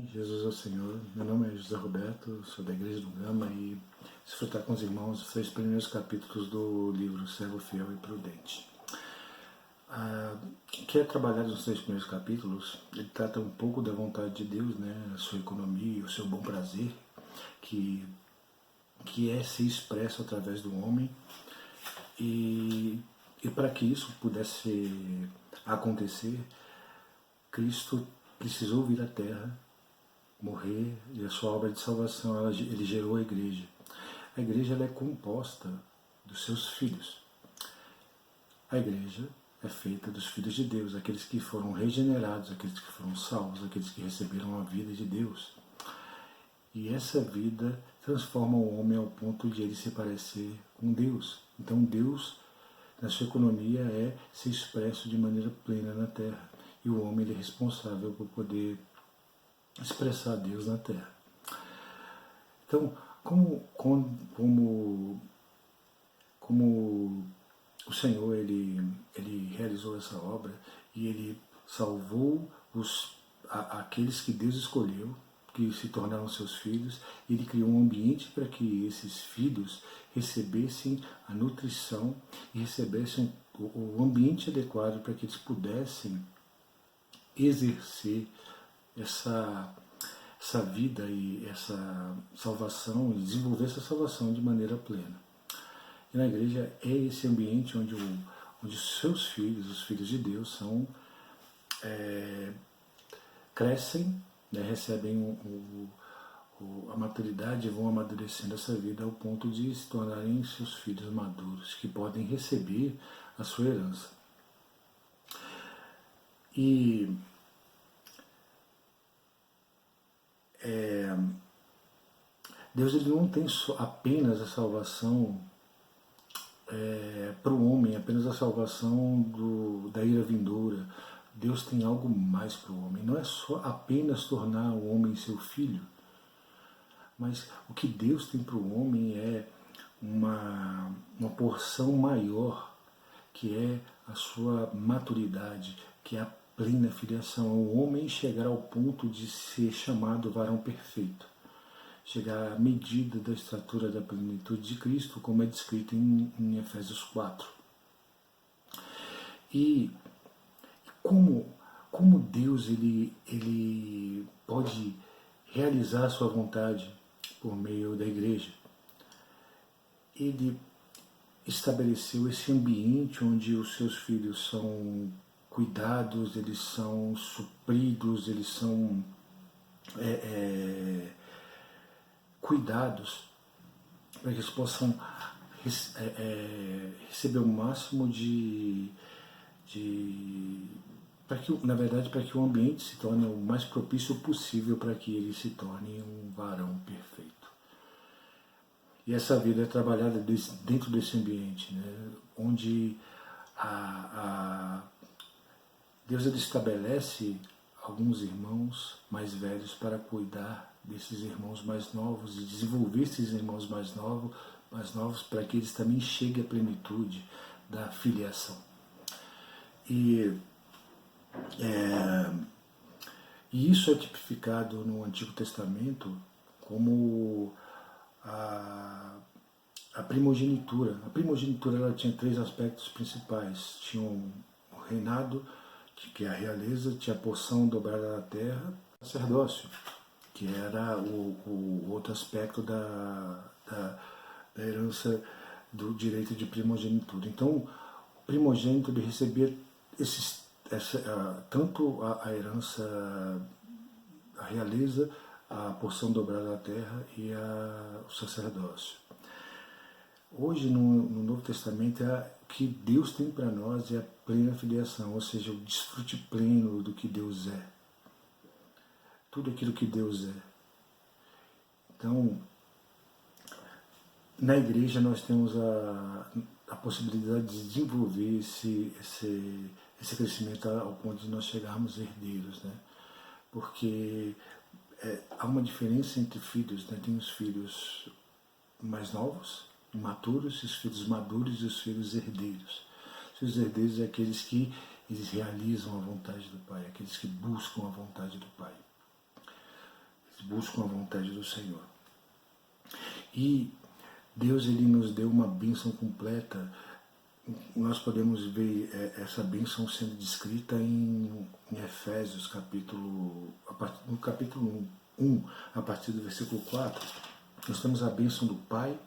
Jesus é o Senhor. Meu nome é José Roberto, sou da Igreja do Gama e desfrutar com os irmãos os 3 primeiros capítulos do livro Servo Fiel e Prudente. Que é trabalhado nos 3 primeiros capítulos, ele trata um pouco da vontade de Deus, né, a sua economia, o seu bom prazer, que é ser expresso através do homem. E para que isso pudesse acontecer, Cristo precisou vir à Terra, morrer, e a sua obra de salvação, ele gerou a igreja. A igreja ela é composta dos seus filhos. A igreja é feita dos filhos de Deus, aqueles que foram regenerados, aqueles que foram salvos, aqueles que receberam a vida de Deus. E essa vida transforma o homem ao ponto de ele se parecer com Deus. Então Deus, na sua economia, é ser expresso de maneira plena na Terra. E o homem ele é responsável por poder expressar Deus na Terra. Então, como o Senhor ele realizou essa obra e ele salvou aqueles que Deus escolheu, que se tornaram seus filhos, ele criou um ambiente para que esses filhos recebessem a nutrição e recebessem o ambiente adequado para que eles pudessem exercer essa vida e essa salvação, e desenvolver essa salvação de maneira plena. E na igreja é esse ambiente onde os seus filhos, os filhos de Deus, crescem, né, recebem a maturidade e vão amadurecendo essa vida ao ponto de se tornarem seus filhos maduros, que podem receber a sua herança. E Deus ele não tem apenas a salvação para o homem, apenas a salvação da ira vindoura. Deus tem algo mais para o homem. Não é só apenas tornar o homem seu filho, mas o que Deus tem para o homem é uma porção maior, que é a sua maturidade, que é a plena filiação. O homem chegar ao ponto de ser chamado varão perfeito, chegar à medida da estatura da plenitude de Cristo, como é descrito em Efésios 4. E como Deus ele pode realizar a sua vontade por meio da igreja? Ele estabeleceu esse ambiente onde os seus filhos são cuidados, eles são supridos, eles são cuidados para que eles possam receber o máximo para que o ambiente se torne o mais propício possível para que ele se torne um varão perfeito. E essa vida é trabalhada dentro desse ambiente, né, onde Deus ele estabelece alguns irmãos mais velhos para cuidar desses irmãos mais novos e desenvolver esses irmãos mais novos para que eles também cheguem à plenitude da filiação. E isso é tipificado no Antigo Testamento como a primogenitura. A primogenitura ela tinha 3 aspectos principais. Tinha o reinado, que é a realeza, tinha a porção dobrada da terra, o sacerdócio, que era o outro aspecto da herança do direito de primogenitura. Então, o primogênito ele recebia tanto a herança, a realeza, a porção dobrada da terra e o sacerdócio. Hoje, no Novo Testamento, o que Deus tem para nós é a plena filiação, ou seja, o desfrute pleno do que Deus é. Tudo aquilo que Deus é. Então, na igreja nós temos a possibilidade de desenvolver esse crescimento ao ponto de nós chegarmos herdeiros, né? Porque há uma diferença entre filhos, né? Tem os filhos mais novos, imaturos, os filhos maduros e os filhos herdeiros. Os filhos herdeiros é aqueles que eles realizam a vontade do Pai, aqueles que buscam a vontade do Pai. buscam a vontade do Senhor. E Deus, ele nos deu uma bênção completa. Nós podemos ver essa bênção sendo descrita em Efésios, no capítulo 1, a partir do versículo 4. Nós temos a bênção do Pai,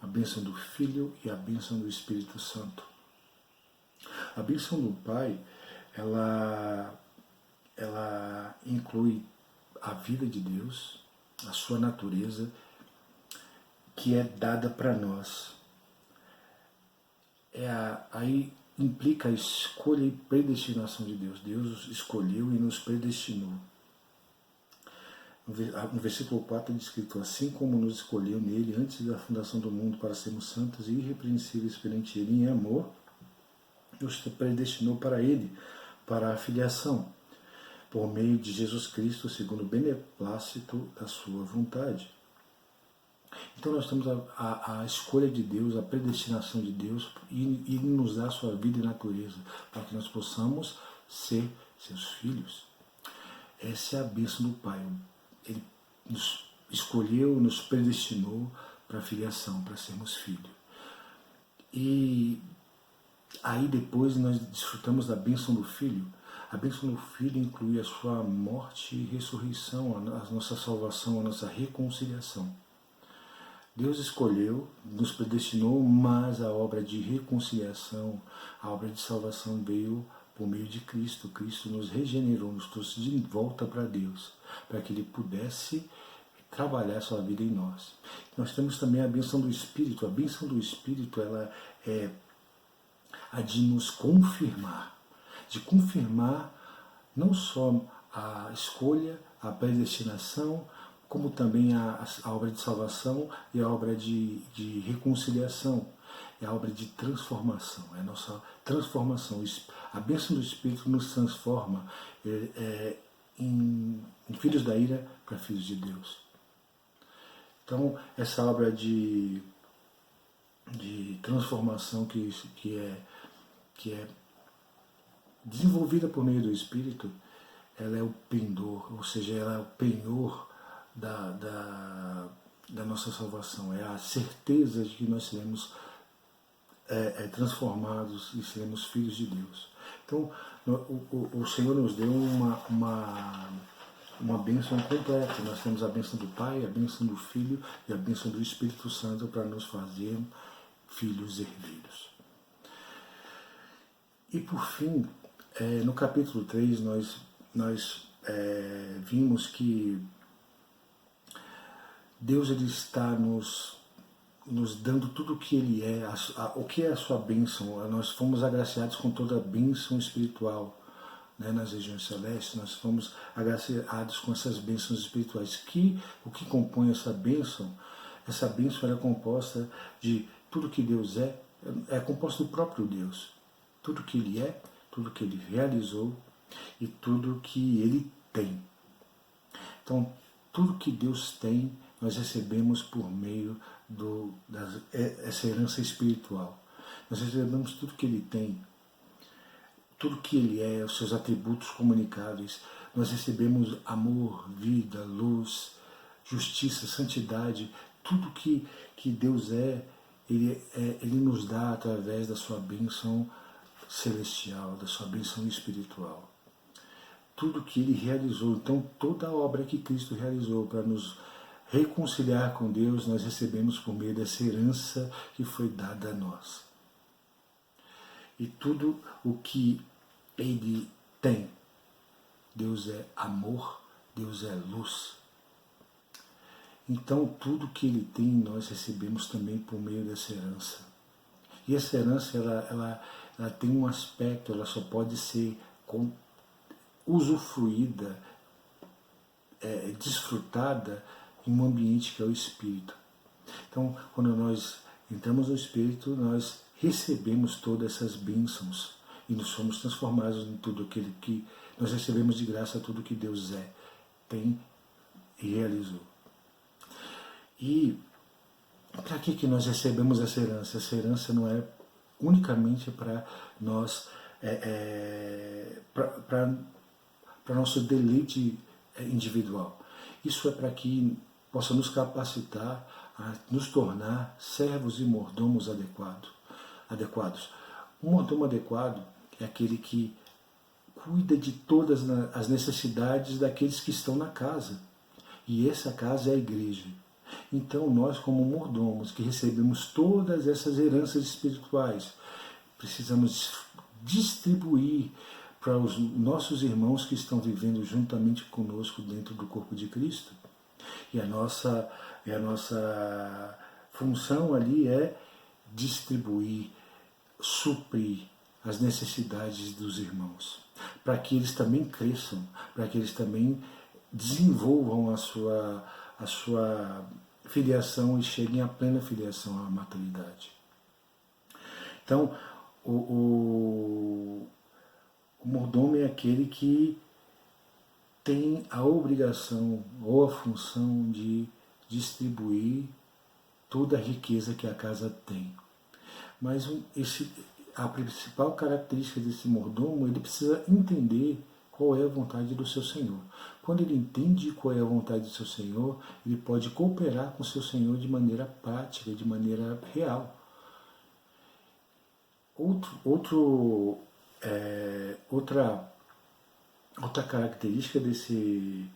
a bênção do Filho e a bênção do Espírito Santo. A bênção do Pai, ela inclui a vida de Deus, a sua natureza, que é dada para nós. Aí implica a escolha e predestinação de Deus. Deus escolheu e nos predestinou. No versículo 4 é descrito: assim como nos escolheu nele antes da fundação do mundo para sermos santos e irrepreensíveis perante ele em amor, nos predestinou para ele, para a filiação, por meio de Jesus Cristo, segundo o beneplácito da sua vontade. Então nós temos a escolha de Deus, a predestinação de Deus, e Ele nos dá a sua vida e natureza, para que nós possamos ser seus filhos. Essa é a bênção do Pai. Ele nos escolheu, nos predestinou para a filiação, para sermos filhos. E aí depois nós desfrutamos da bênção do Filho. A bênção do Filho inclui a sua morte e ressurreição, a nossa salvação, a nossa reconciliação. Deus escolheu, nos predestinou, mas a obra de reconciliação, a obra de salvação veio por meio de Cristo. Cristo nos regenerou, nos trouxe de volta para Deus, para que Ele pudesse trabalhar a sua vida em nós. Nós temos também a bênção do Espírito. A bênção do Espírito, ela é a de nos confirmar, não só a escolha, a predestinação, como também a obra de salvação e a obra de reconciliação, é a obra de transformação, é a nossa transformação. A bênção do Espírito nos transforma em filhos da ira para filhos de Deus. Então, essa obra de transformação que é desenvolvida por meio do Espírito, ela é o pendor, ou seja, ela é o penhor da nossa salvação, é a certeza de que nós seremos transformados e seremos filhos de Deus. Então, o Senhor nos deu uma bênção completa. Nós temos a bênção do Pai, a bênção do Filho e a bênção do Espírito Santo para nos fazer filhos herdeiros. E por fim, no capítulo 3, nós vimos que Deus, ele está nos dando tudo o que Ele é, o que é a sua bênção. Nós fomos agraciados com toda a bênção espiritual, né, nas regiões celestes. Nós fomos agraciados com essas bênçãos espirituais. O que compõe essa bênção ela é composta de tudo que Deus é composto do próprio Deus. Tudo que Ele é, tudo que Ele realizou e tudo que Ele tem. Então, tudo que Deus tem, nós recebemos por meio dessa herança espiritual. Nós recebemos tudo que Ele tem, tudo que Ele é, os seus atributos comunicáveis. Nós recebemos amor, vida, luz, justiça, santidade. Tudo que Deus Ele nos dá através da sua bênção celestial, da sua bênção espiritual. Tudo que Ele realizou, então toda a obra que Cristo realizou para nos reconciliar com Deus, nós recebemos por meio dessa herança que foi dada a nós. E tudo o que Ele tem, Deus é amor, Deus é luz. Então tudo que Ele tem, nós recebemos também por meio dessa herança. E essa herança, ela tem um aspecto, ela só pode ser usufruída, desfrutada em um ambiente que é o Espírito. Então, quando nós entramos no Espírito, nós recebemos todas essas bênçãos e nós somos transformados em tudo aquilo que nós recebemos de graça, tudo que Deus tem e realizou. E para que nós recebemos essa herança? Essa herança não é unicamente para nós, para nosso deleite individual. Isso é para que possa nos capacitar a nos tornar servos e mordomos adequados. Um mordomo adequado é aquele que cuida de todas as necessidades daqueles que estão na casa. E essa casa é a igreja. Então nós, como mordomos, que recebemos todas essas heranças espirituais, precisamos distribuir para os nossos irmãos que estão vivendo juntamente conosco dentro do corpo de Cristo. E a nossa função ali é distribuir, suprir as necessidades dos irmãos, para que eles também cresçam, para que eles também desenvolvam a sua filiação e cheguem à plena filiação, à maturidade. Então, o mordomo é aquele que tem a obrigação ou a função de distribuir toda a riqueza que a casa tem. Mas a principal característica desse mordomo, ele precisa entender qual é a vontade do seu Senhor. Quando ele entende qual é a vontade do seu Senhor, ele pode cooperar com o seu Senhor de maneira prática, de maneira real. Outra característica desse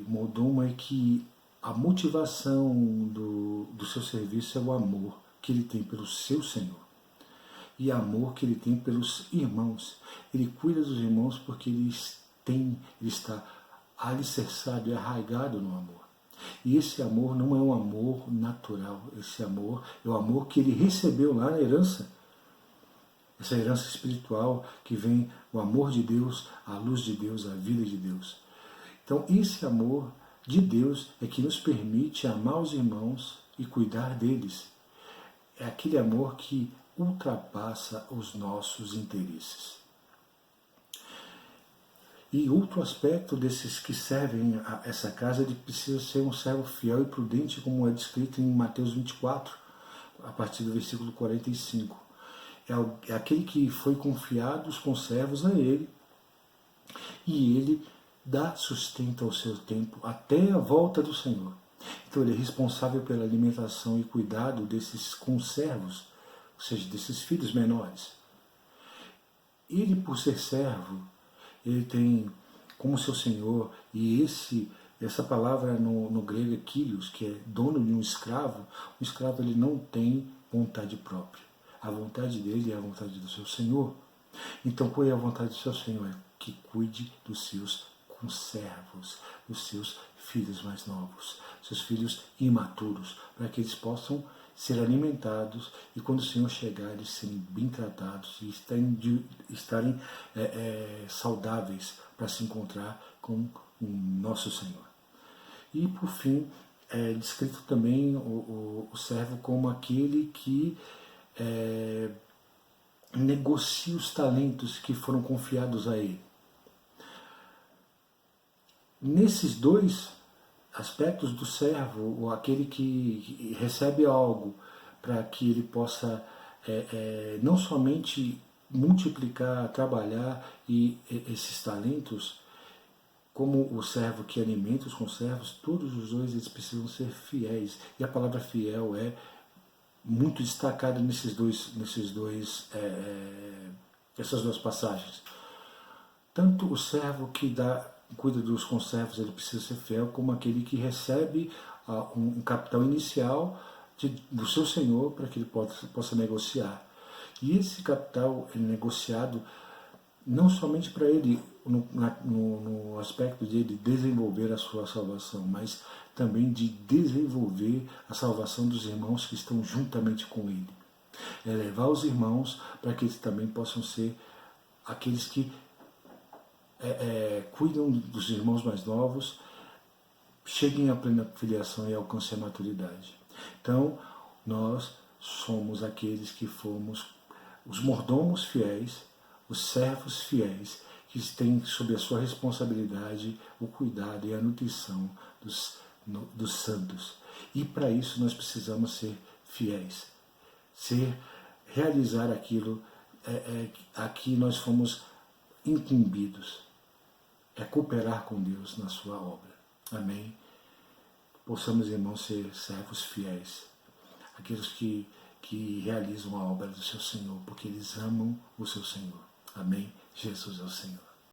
mordomo é que a motivação do seu serviço é o amor que ele tem pelo seu Senhor e amor que ele tem pelos irmãos. Ele cuida dos irmãos porque ele está alicerçado e arraigado no amor. E esse amor não é um amor natural, esse amor é o amor que ele recebeu lá na herança. Essa herança espiritual que vem o amor de Deus, a luz de Deus, a vida de Deus. Então esse amor de Deus é que nos permite amar os irmãos e cuidar deles. É aquele amor que ultrapassa os nossos interesses. E outro aspecto desses que servem a essa casa, ele precisa ser um servo fiel e prudente, como é descrito em Mateus 24, a partir do versículo 45. É aquele que foi confiado os conservos a ele, e ele dá sustento ao seu tempo até a volta do Senhor. Então ele é responsável pela alimentação e cuidado desses conservos, ou seja, desses filhos menores. Ele, por ser servo, ele tem como seu senhor, e essa palavra no grego é kyrios, que é dono de um escravo ele não tem vontade própria. A vontade dele é a vontade do seu senhor. Então qual é a vontade do seu senhor? É que cuide dos seus conservos, dos seus filhos mais novos, seus filhos imaturos, para que eles possam ser alimentados e quando o Senhor chegar, eles serem bem tratados e estarem saudáveis para se encontrar com o nosso Senhor. E por fim, é descrito também o servo como aquele que negocia os talentos que foram confiados a ele. Nesses dois aspectos do servo, ou aquele que recebe algo para que ele possa não somente multiplicar, trabalhar esses talentos, como o servo que alimenta os conservos, todos os dois eles precisam ser fiéis. E a palavra fiel é muito destacada essas duas passagens. Tanto o servo que cuida dos conservos, ele precisa ser fiel, como aquele que recebe um capital inicial do seu senhor para que ele possa negociar. E esse capital é negociado não somente para ele, no aspecto de ele desenvolver a sua salvação, mas também de desenvolver a salvação dos irmãos que estão juntamente com ele. É levar os irmãos para que eles também possam ser aqueles que cuidam dos irmãos mais novos, cheguem à plena filiação e alcancem a maturidade. Então, nós somos aqueles que fomos os mordomos fiéis, os servos fiéis, que têm sob a sua responsabilidade o cuidado e a nutrição dos santos. E para isso nós precisamos ser fiéis, realizar aquilo a que nós fomos incumbidos. É cooperar com Deus na sua obra. Amém. Possamos, irmãos, ser servos fiéis, aqueles que realizam a obra do seu Senhor, porque eles amam o seu Senhor. Amém. Jesus é o Senhor.